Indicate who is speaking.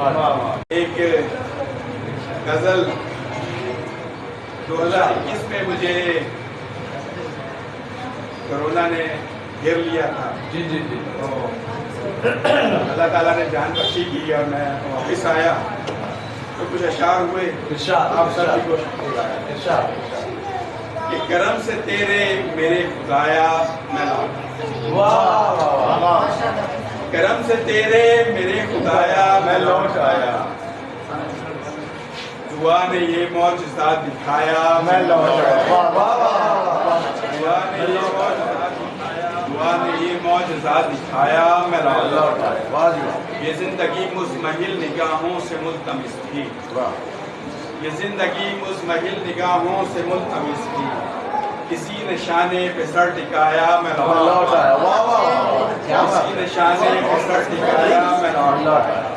Speaker 1: ایک غزل 2021 میں مجھے کرونا نے گھیر لیا تھا.
Speaker 2: جی جی جی.
Speaker 1: اللہ تعالیٰ نے جان بخشی کی اور میں واپس آیا تو کچھ اشعار ہوئے. آپ سب کی کوشش کہ کرم سے تیرے میرے خدایا میں لوٹ. کرم سے تیرے میرے خدایا میں لوٹ آیا. دعا نے یہ معجزات دکھایا میں لوٹ آیا. دعا نے یہ معجزات دکھایا میں لوٹ آیا. یہ زندگی مزمحل نگاہوں سے ملتمس تھی. یہ زندگی مزمحل نگاہوں سے ملتمس تھی. کسی نشانے پہ سر ٹکایا میں لوٹ آیا. کسی نشانے پہ سر ٹکایا میں لوٹ آیا.